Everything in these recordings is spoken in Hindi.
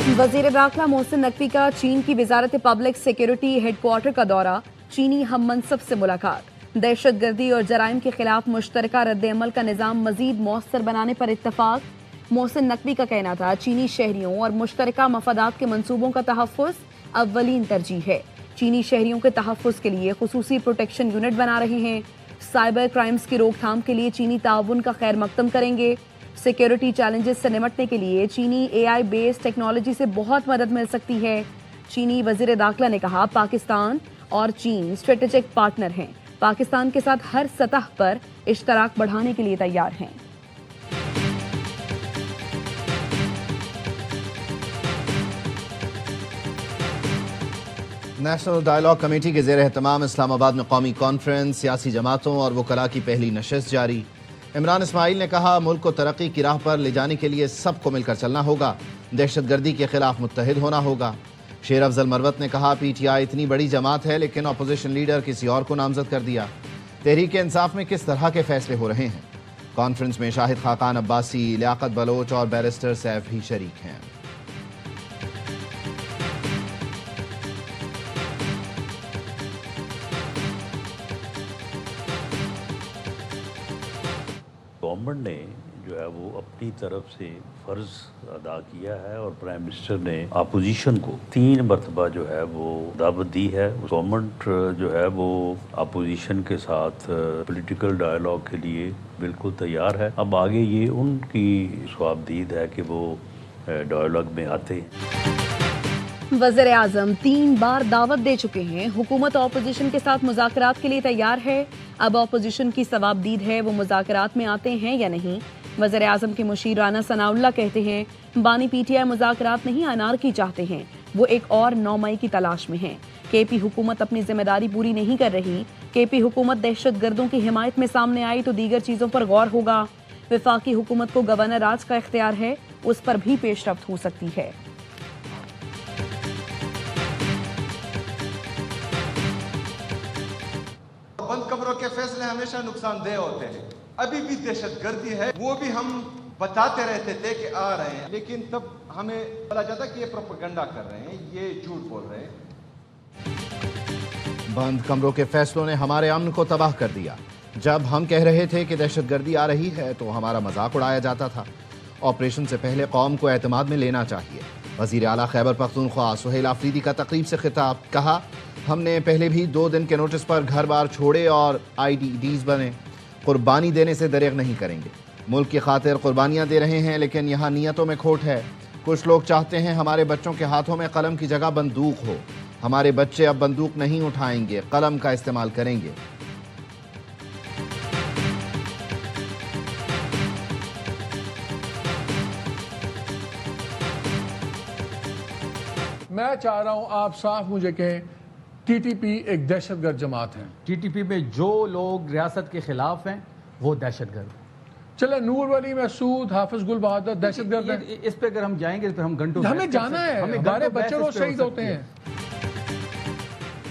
वजीर दाखिला मोहसिन नकवी का चीन की वजारत पब्लिक सिक्योरिटी हेडक्वार्टर का दौरा, चीनी हम मनसब से मुलाकात, दहशत गर्दी और जराइम के खिलाफ मुश्तरका रद्द-ए-अमल का निज़ाम मजीद मौसर बनाने पर इत्तफाक। मोहसिन नकवी का कहना था चीनी शहरियों और मुश्तरका मफादात के मनसूबों का तहफ़्फ़ुज़ अव्वलीन तरजीह है। चीनी शहरियों के तहफ़्फ़ुज़ के लिए खुसूसी प्रोटेक्शन यूनिट बना रहे हैं। साइबर क्राइम्स की रोकथाम के लिए चीनी ताउन का खैर मकदम करेंगे। सिक्योरिटी चैलेंजेस से निपटने के लिए चीनी एआई बेस्ड टेक्नोलॉजी से बहुत मदद मिल सकती है। चीनी वजीर दाखिला ने कहा पाकिस्तान और चीन स्ट्रेटेजिक पार्टनर हैं, पाकिस्तान के साथ हर सतह पर इश्तराक बढ़ाने के लिए तैयार हैं। नेशनल डायलॉग कमेटी के ज़ेर एहतमाम इस्लामाबाद में कौमी कॉन्फ्रेंस, सियासी जमातों और वकला की पहली नशस्त जारी। इमरान इस्माइल ने कहा मुल्क को तरक्की की राह पर ले जाने के लिए सबको मिलकर चलना होगा, दहशत गर्दी के खिलाफ मुत्तहिद होना होगा। शेर अफजल मरवत ने कहा पीटीआई इतनी बड़ी जमात है लेकिन अपोजिशन लीडर किसी और को नामजद कर दिया। तहरीक इंसाफ में किस तरह के फैसले हो रहे हैं। कॉन्फ्रेंस में शाहिद खाकान अब्बासी, लियाकत बलोच और बैरिस्टर सैफ भी शरीक हैं। गवर्नमेंट ने जो है वो अपनी तरफ से फ़र्ज़ अदा किया है और प्राइम मिनिस्टर ने अपोजिशन को 3 मरतबा जो है वो दावत दी है। गवर्नमेंट जो है वो अपोजिशन के साथ पॉलिटिकल डायलॉग के लिए बिल्कुल तैयार है। अब आगे ये उनकी ख्वाबदीद है कि वो डायलॉग में आते हैं। वज़ीर आज़म 3 बार दावत दे चुके हैं, हुकूमत अपोजिशन के साथ मुज़ाकरात के लिए तैयार है। अब अपोजिशन की सवाबदीद है वो मुज़ाकरात में आते हैं या नहीं। वज़ीर आज़म के मुशीर राना सनाउल्लाह कहते हैं बानी पीटीआई मुज़ाकरात नहीं अनारकी चाहते हैं, वो एक और 9 मई की तलाश में हैं। केपी हुकूमत अपनी जिम्मेदारी पूरी नहीं कर रही। केपी हुकूमत दहशत गर्दों की हिमायत में सामने आई तो दीगर चीज़ों पर गौर होगा। वफाकी हुकूमत को गवर्नर राज का इख्तियार है, उस पर भी पेशरफ्त हो सकती है। बंद कमरों के फैसले हमेशा नुकसानदेह होते हैं। अभी भी दहशत गर्दी है, वो भी हम बताते रहते थे कि आ रहे हैं, लेकिन तब हमें पता जाता कि ये प्रोपेगेंडा कर रहे हैं, ये झूठ बोल रहे हैं। बंद कमरों के फैसलों ने हमारे अमन को तबाह कर दिया। जब हम कह रहे थे कि दहशत गर्दी आ रही है तो हमारा मजाक उड़ाया जाता था। ऑपरेशन से पहले कौम को एतमाद में लेना चाहिए। वजीर आला खैबर पख्तूनख्वा सुहेल आफरीदी का तकरीब से खिताब, कहा हमने पहले भी 2 दिन के नोटिस पर घर बार छोड़े और IDDs बने। कुर्बानी देने से दरेग नहीं करेंगे। मुल्क की खातिर कुर्बानियाँ दे रहे हैं लेकिन यहाँ नीयतों में खोट है। कुछ लोग चाहते हैं हमारे बच्चों के हाथों में कलम की जगह बंदूक हो। हमारे बच्चे अब बंदूक नहीं उठाएंगे, कलम का इस्तेमाल करेंगे। मैं चाह रहा हूं आप साफ मुझे कहें TTP एक दहशतगर्द जमात है। TTP में जो लोग रियासत के खिलाफ हैं वो दहशतगर्द। चले नूर वली मसूद, हाफिज गुल बहादुर दहशतगर्द है। इस पे अगर हम जाएंगे तो हम घंटों हमें जाना है, हमारे बच्चे रोज शहीद होते हैं।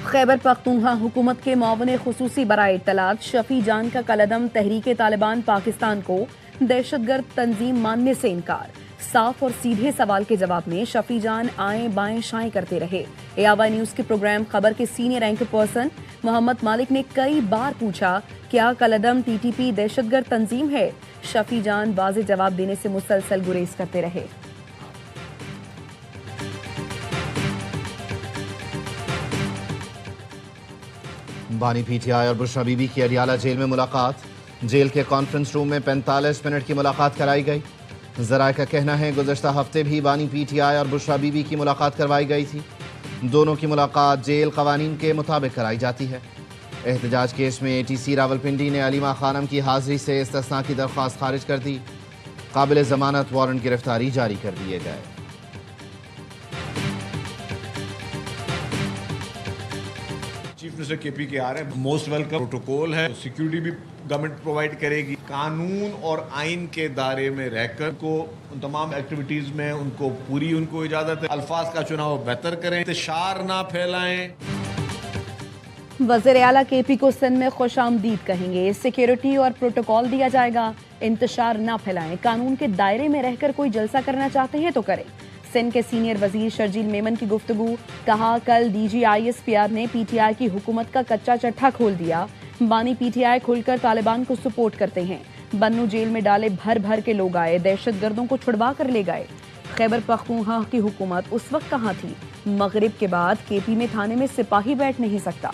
खैबर पख्तूनख्वा हुकूमत के मुआविन खुसूसी बराए इत्तलात शफी जान का कलअदम तहरीक तालिबान पाकिस्तान को दहशतगर्द तंजीम मानने से इनकार। साफ और सीधे सवाल के जवाब में शफी जान आए बाएं शाएं करते रहे। AWI न्यूज के प्रोग्राम खबर के सीनियर एंकर पर्सन मोहम्मद मालिक ने कई बार पूछा क्या कलअदम TTP दहशतगर्द तंजीम है। शफी जान वाज़ेह जवाब देने से मुसलसल गुरेज करते रहे। बानी PTI और बुशरा बीबी की अडियाला जेल में मुलाकात। जेल के कॉन्फ्रेंस रूम में 45 मिनट की मुलाकात कराई गई। जराए का कहना है गुज़श्ता हफ्ते भी बानी PTI और बुशरा बीबी की मुलाकात करवाई गई थी। दोनों की मुलाकात जेल कवानीन के मुताबिक कराई जाती है। एहतजाज केस में ATC रावलपिंडी ने अलीमा खानम की हाजिरी से इस्तिस्ना की दरख्वास्त खारिज कर दी। काबिल जमानत वारंट गिरफ्तारी जारी कर दिए गए। चीफ मिनिस्टर KP के आ रहे हैं, मोस्ट वेलकम। प्रोटोकॉल है, सिक्योरिटी भी गवर्नमेंट प्रोवाइड करेगी। कानून और आइन के दायरे में रहकर को उन तमाम एक्टिविटीज में उनको पूरी उनको इजाजत है। अल्फाज का चुनाव बेहतर करें, इंतशार ना फैलाएं। वज़ीर आला KP को सिंध में खुश आमदीद कहेंगे। सिक्योरिटी और प्रोटोकॉल दिया जाएगा, इंतशार ना फैलाएं। कानून के दायरे में रहकर कोई जलसा करना चाहते हैं तो करें। सिंध के सीनियर वजीर शर्जील मेमन की गुफ्तगू, कहा कल DGISPR ने PTI की हुकूमत का कच्चा चट्टा खोल दिया। बानी PTI खुलकर तालिबान को सपोर्ट करते हैं। बन्नू जेल में डाले भर भर के लोग आए, दहशतगर्दों को छुड़वा कर ले गए। खैबर पख्तूनख्वा की हुकूमत उस वक्त कहाँ थी? मगरिब के बाद KP में थाने में सिपाही बैठ नहीं सकता।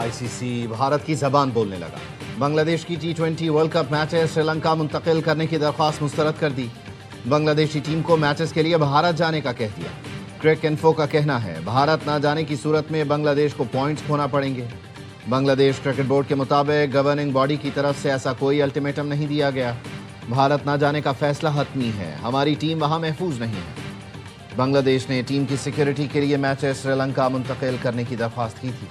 ICC भारत की जबान बोलने लगा। बांग्लादेश की T20 world cup matches Sri Lanka मुंतकिल करने की दरख्वास्त मुस्तरद कर दी। बांग्लादेशी टीम को मैचेस के लिए भारत जाने का कह दिया। क्रिक इन्फो का कहना है भारत ना जाने की सूरत में बांग्लादेश को पॉइंट्स खोना पड़ेंगे। बांग्लादेश क्रिकेट बोर्ड के मुताबिक गवर्निंग बॉडी की तरफ से ऐसा कोई अल्टीमेटम नहीं दिया गया। भारत ना जाने का फैसला हतमी है, हमारी टीम वहां महफूज नहीं है। बांग्लादेश ने टीम की सिक्योरिटी के लिए मैचेस श्रीलंका मुंतकिल करने की दरख्वास्त की थी।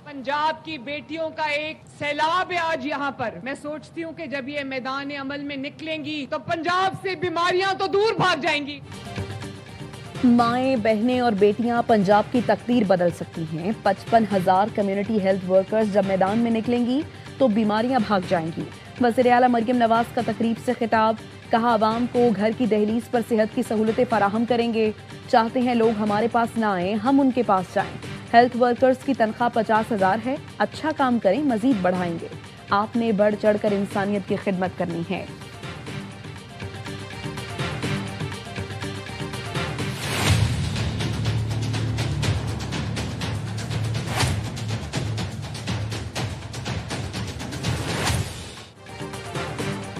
पंजाब की बेटियों का एक सैलाब है आज यहाँ पर। मैं सोचती हूँ कि जब ये मैदान अमल में निकलेंगी तो पंजाब से बीमारियां तो दूर भाग जाएंगी। माएं, बहनें और बेटियां पंजाब की तकदीर बदल सकती हैं। 55,000 कम्युनिटी हेल्थ वर्कर्स जब मैदान में निकलेंगी तो बीमारियां भाग जाएंगी। वज़ीर आला मरियम नवाज का तकरीब से खिताब, कहा आवाम को घर की दहलीज पर सेहत की सहूलतें फराहम करेंगे। चाहते हैं लोग हमारे पास ना आए, हम उनके पास जाएं। हेल्थ वर्कर्स की तनख्वाह 50,000 है, अच्छा काम करें, मजीद बढ़ाएंगे। आपने बढ़ चढ़कर इंसानियत की खिदमत करनी है।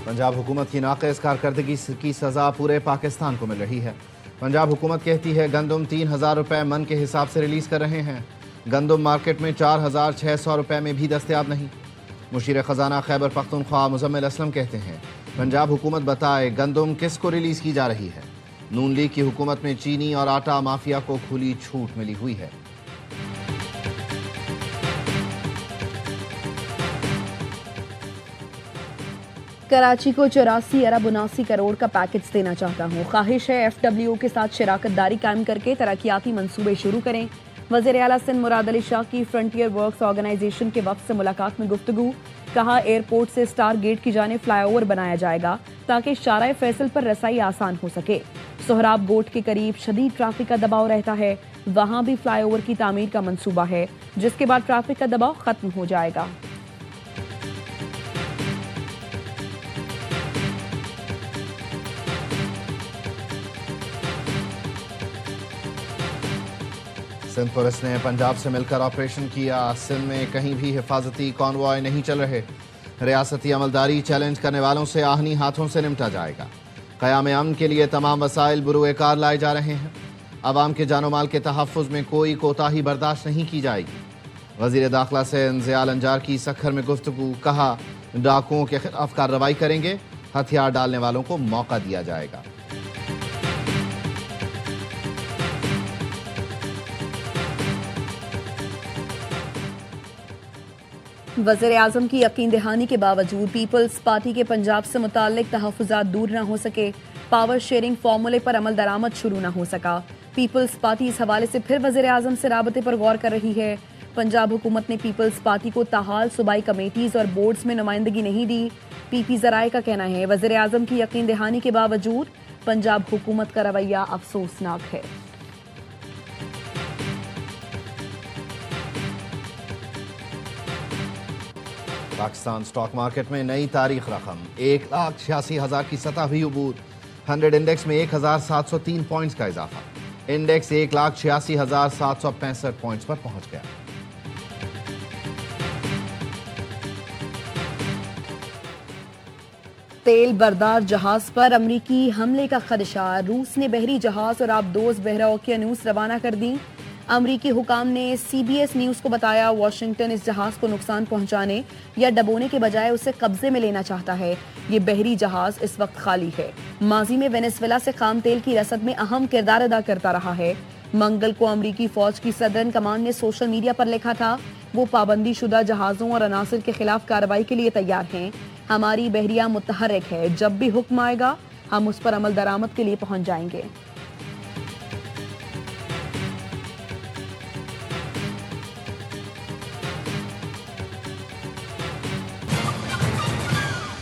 पंजाब हुकूमत की नाक़िस कारकर्दगी की सज़ा पूरे पाकिस्तान को मिल रही है। पंजाब हुकूमत कहती है गंदम 3,000 रुपये मन के हिसाब से रिलीज़ कर रहे हैं। गंदम मार्केट में 4,600 रुपये में भी दस्तयाब नहीं। मुशीर ख़जाना खैबर पख्तूनख्वा मुज़म्मिल असलम कहते हैं पंजाब हुकूमत बताए गंदम किस को रिलीज़ की जा रही है। नून लीग की हुकूमत में चीनी और आटा माफिया को खुली छूट मिली हुई है। कराची को 84 अरब 79 करोड़ का पैकेज देना चाहता हूँ। ख्वाहिश है FWO के साथ शराकतदारी कायम करके तरक्याती मंसूबे शुरू करें। वज़ीर आला सिंध मुराद अली शाह की फ्रंटियर वर्क्स ऑर्गेनाइजेशन के वक्त से मुलाकात में गुफ्तगू, कहा एयरपोर्ट से स्टार गेट की जाने फ्लाईओवर बनाया जाएगा ताकि शारा फैसल पर रसाई आसान हो सके। सोहराब गोट के करीब शदीद ट्रैफिक का दबाव रहता है, वहां भी फ्लाईओवर की तामीर का मंसूबा है जिसके बाद ट्रैफिक का दबाव खत्म हो जाएगा। सिंध पुलिस ने पंजाब से मिलकर ऑपरेशन किया। सिंध में कहीं भी हिफाजती कॉन्वॉय नहीं चल रहे। रियासती अमलदारी चैलेंज करने वालों से आहनी हाथों से निपटा जाएगा। क़याम अमन के लिए तमाम वसाइल बुरुए कार लाए जा रहे हैं। आवाम के जानो माल के तहफ़्फ़ुज़ में कोई कोताही बर्दाश्त नहीं की जाएगी। वज़ीर दाखिला से ज़ियाल अंजार की सखर में गुफ्तगू, कहा डाकुओं के खिलाफ कार्रवाई करेंगे, हथियार डालने वालों को मौका दिया जाएगा। वज़ीर आज़म की यकीन दहानी के बावजूद पीपल्स पार्टी के पंजाब से मुताल्लिक तहफ़्फ़ुज़ात दूर न हो सके। पावर शेयरिंग फार्मूले पर अमल दरामद शुरू न हो सका। पीपल्स पार्टी इस हवाले से फिर वज़ीर आज़म से राबते पर गौर कर रही है। पंजाब हुकूमत ने पीपल्स पार्टी को ताहाल सूबाई कमेटीज़ और बोर्ड्स में नुमाइंदगी नहीं दी। PP ज़राए का कहना है वज़ीर आज़म की यकीन दहानी के बावजूद पंजाब हुकूमत का रवैया अफसोसनाक है। पाकिस्तान स्टॉक मार्केट में नई तारीख रकम 1,86,000 की सतह भी अबूर। 100 इंडेक्स में 1,703 पॉइंट्स का इजाफा। इंडेक्स 1,86,765 पॉइंट्स पर पहुंच गया। तेल बरदार जहाज पर अमरीकी हमले का खदशा। रूस ने बहरी जहाज और आबदोज बहरा ओकियानूस रवाना कर दी। अमरीकी हुकाम ने CBS न्यूज को बताया वाशिंगटन इस जहाज को नुकसान पहुंचाने या डबोने के बजाय उसे कब्जे में लेना चाहता है। ये बहरी जहाज इस वक्त खाली है। माजी में वेनेजुएला से खाम तेल की रसद में अहम किरदार अदा करता रहा है। मंगल को अमरीकी फौज की सदर्न कमान ने सोशल मीडिया पर लिखा था वो पाबंदी शुदा जहाजों और अनासिर के खिलाफ कार्रवाई के लिए तैयार हैं। हमारी बहरिया मुतहर्रिक है, जब भी हुक्म आएगा हम उस पर अमल दरामद के लिए पहुंच जाएंगे।